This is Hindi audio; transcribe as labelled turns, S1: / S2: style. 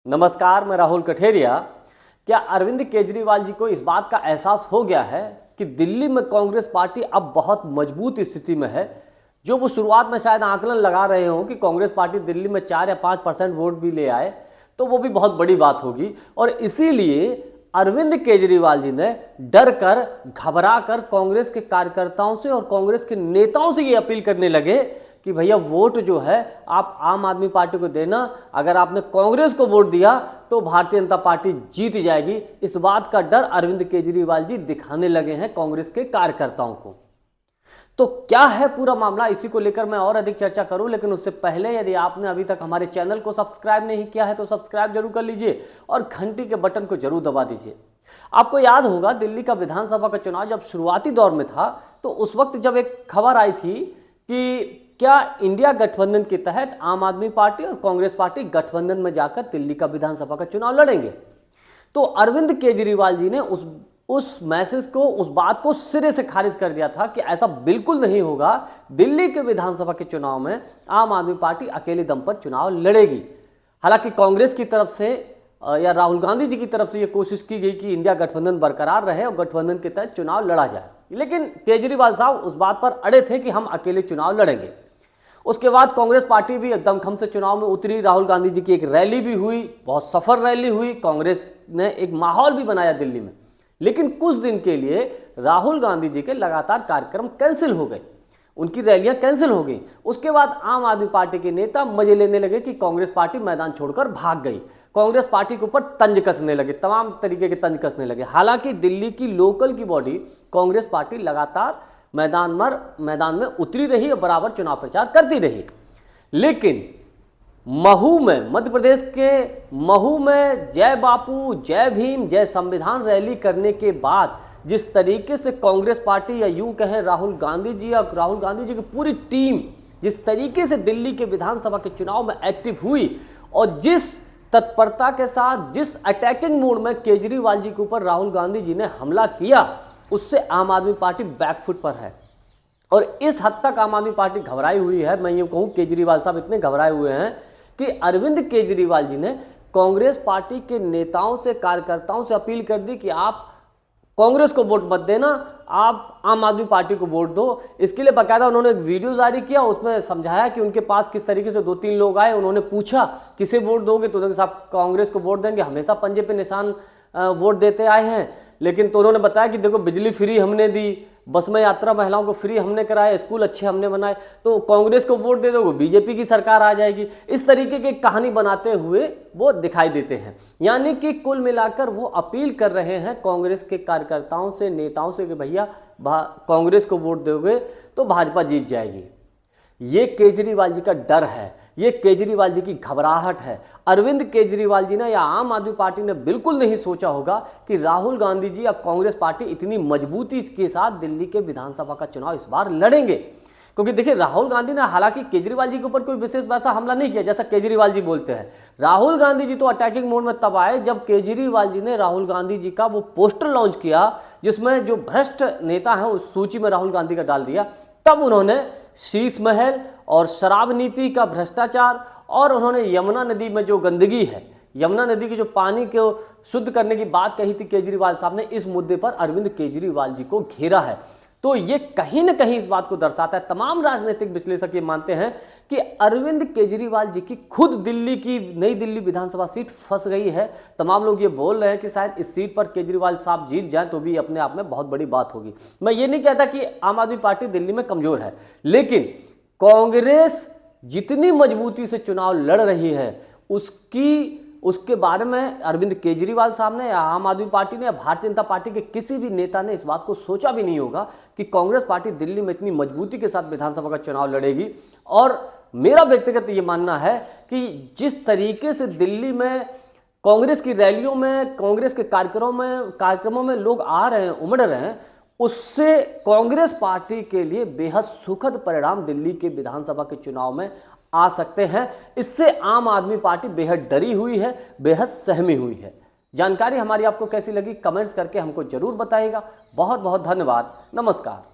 S1: नमस्कार, मैं राहुल कठेरिया। क्या अरविंद केजरीवाल जी को इस बात का एहसास हो गया है कि दिल्ली में कांग्रेस पार्टी अब बहुत मजबूत स्थिति में है? जो वो शुरुआत में शायद आकलन लगा रहे हों कि कांग्रेस पार्टी दिल्ली में 4 या 5% वोट भी ले आए तो वो भी बहुत बड़ी बात होगी, और इसीलिए अरविंद केजरीवाल जी ने डर कर, घबरा कर कांग्रेस के कार्यकर्ताओं से और कांग्रेस के नेताओं से ये अपील करने लगे कि भैया वोट जो है आप आम आदमी पार्टी को देना। अगर आपने कांग्रेस को वोट दिया तो भारतीय जनता पार्टी जीत जाएगी। इस बात का डर अरविंद केजरीवाल जी दिखाने लगे हैं कांग्रेस के कार्यकर्ताओं को। तो क्या है पूरा मामला, इसी को लेकर मैं और अधिक चर्चा करूं, लेकिन उससे पहले यदि आपने अभी तक हमारे चैनल को सब्सक्राइब नहीं किया है तो सब्सक्राइब जरूर कर लीजिए और घंटी के बटन को जरूर दबा दीजिए। आपको याद होगा दिल्ली का विधानसभा का चुनाव जब शुरुआती दौर में था तो उस वक्त जब एक खबर आई थी कि क्या इंडिया गठबंधन के तहत आम आदमी पार्टी और कांग्रेस पार्टी गठबंधन में जाकर दिल्ली का विधानसभा का चुनाव लड़ेंगे, तो अरविंद केजरीवाल जी ने उस मैसेज को, उस बात को सिरे से खारिज कर दिया था कि ऐसा बिल्कुल नहीं होगा। दिल्ली के विधानसभा के चुनाव में आम आदमी पार्टी अकेले दम पर चुनाव लड़ेगी। हालांकि कांग्रेस की तरफ से या राहुल गांधी जी की तरफ से यह कोशिश की गई कि इंडिया गठबंधन बरकरार रहे और गठबंधन के तहत चुनाव लड़ा जाए, लेकिन केजरीवाल साहब उस बात पर अड़े थे कि हम अकेले चुनाव लड़ेंगे। उसके बाद कांग्रेस पार्टी भी दमखम से चुनाव में उतरी। राहुल गांधी जी की एक रैली भी हुई, बहुत सफल रैली हुई। कांग्रेस ने एक माहौल भी बनाया दिल्ली में, लेकिन कुछ दिन के लिए राहुल गांधी जी के लगातार कार्यक्रम कैंसिल हो गए, उनकी रैलियां कैंसिल हो गई। उसके बाद आम आदमी पार्टी के नेता मजे लेने लगे कि कांग्रेस पार्टी मैदान छोड़कर भाग गई। कांग्रेस पार्टी के ऊपर तंज कसने लगे, तमाम तरीके के तंज कसने लगे। हालांकि दिल्ली की लोकल की बॉडी कांग्रेस पार्टी लगातार मैदान में उतरी रही और बराबर चुनाव प्रचार करती रही। लेकिन महू में, मध्य प्रदेश के महू में जय बापू, जय भीम, जय संविधान रैली करने के बाद जिस तरीके से कांग्रेस पार्टी या यूं कहें राहुल गांधी जी और राहुल गांधी जी की पूरी टीम जिस तरीके से दिल्ली के विधानसभा के चुनाव में एक्टिव हुई और जिस तत्परता के साथ, जिस अटैकिंग मोड में केजरीवाल जी के ऊपर राहुल गांधी जी ने हमला किया, उससे आम आदमी पार्टी बैकफुट पर है। और इस हद तक आम आदमी पार्टी घबराई हुई है, मैं ये कहूं केजरीवाल साहब इतने घबराए हुए हैं कि अरविंद केजरीवाल जी ने कांग्रेस पार्टी के नेताओं से, कार्यकर्ताओं से अपील कर दी कि आप कांग्रेस को वोट मत देना, आप आम आदमी पार्टी को वोट दो। इसके लिए बाकायदा उन्होंने एक वीडियो जारी किया, उसमें समझाया कि उनके पास किस तरीके से 2-3 लोग आए, उन्होंने पूछा किसे वोट दोगे, तो उन्होंने साहब कांग्रेस को वोट देंगे, हमेशा पंजे पे निशान वोट देते आए हैं। लेकिन तो उन्होंने बताया कि देखो बिजली फ्री हमने दी, बस में यात्रा महिलाओं को फ्री हमने कराए, स्कूल अच्छे हमने बनाए, तो कांग्रेस को वोट दे दो, बीजेपी की सरकार आ जाएगी। इस तरीके की कहानी बनाते हुए वो दिखाई देते हैं। यानी कि कुल मिलाकर वो अपील कर रहे हैं कांग्रेस के कार्यकर्ताओं से, नेताओं से कि भैया कांग्रेस को वोट दोगे तो भाजपा जीत जाएगी। ये केजरीवाल जी का डर है, ये केजरीवाल जी की घबराहट है। अरविंद केजरीवाल जी ने या आम आदमी पार्टी ने बिल्कुल नहीं सोचा होगा कि राहुल गांधी जी या कांग्रेस पार्टी इतनी मजबूती के साथ दिल्ली के विधानसभा का चुनाव इस बार लड़ेंगे। क्योंकि देखिए राहुल गांधी ने हालांकि केजरीवाल जी के ऊपर कोई विशेष वैसा हमला नहीं किया जैसा केजरीवाल जी बोलते हैं। राहुल गांधी जी तो अटैकिंग मोड में तब आए जब केजरीवाल जी ने राहुल गांधी जी का वो पोस्टर लॉन्च किया जिसमें जो भ्रष्ट नेता है उस सूची में राहुल गांधी का डाल दिया। तब उन्होंने शीश महल और शराब नीति का भ्रष्टाचार और उन्होंने यमुना नदी में जो गंदगी है, यमुना नदी के जो पानी को शुद्ध करने की बात कही थी केजरीवाल साहब ने, इस मुद्दे पर अरविंद केजरीवाल जी को घेरा है। तो ये कहीं ना कहीं इस बात को दर्शाता है। तमाम राजनीतिक विश्लेषक ये मानते हैं कि अरविंद केजरीवाल जी की खुद दिल्ली की नई दिल्ली विधानसभा सीट फंस गई है। तमाम लोग ये बोल रहे हैं कि शायद इस सीट पर केजरीवाल साहब जीत जाएं तो भी अपने आप में बहुत बड़ी बात होगी। मैं ये नहीं कहता कि आम आदमी पार्टी दिल्ली में कमजोर है, लेकिन कांग्रेस जितनी मजबूती से चुनाव लड़ रही है उसके बारे में अरविंद केजरीवाल साहब ने या आम आदमी पार्टी ने या भारतीय जनता पार्टी के किसी भी नेता ने इस बात को सोचा भी नहीं होगा कि कांग्रेस पार्टी दिल्ली में इतनी मजबूती के साथ विधानसभा का चुनाव लड़ेगी। और मेरा व्यक्तिगत ये मानना है कि जिस तरीके से दिल्ली में कांग्रेस की रैलियों में, कांग्रेस के कार्यक्रमों में लोग आ रहे हैं, उमड़ रहे हैं, उससे कांग्रेस पार्टी के लिए बेहद सुखद परिणाम दिल्ली के विधानसभा के चुनाव में आ सकते हैं। इससे आम आदमी पार्टी बेहद डरी हुई है, बेहद सहमी हुई है। जानकारी हमारी आपको कैसी लगी कमेंट्स करके हमको जरूर बताइएगा। बहुत बहुत धन्यवाद। नमस्कार।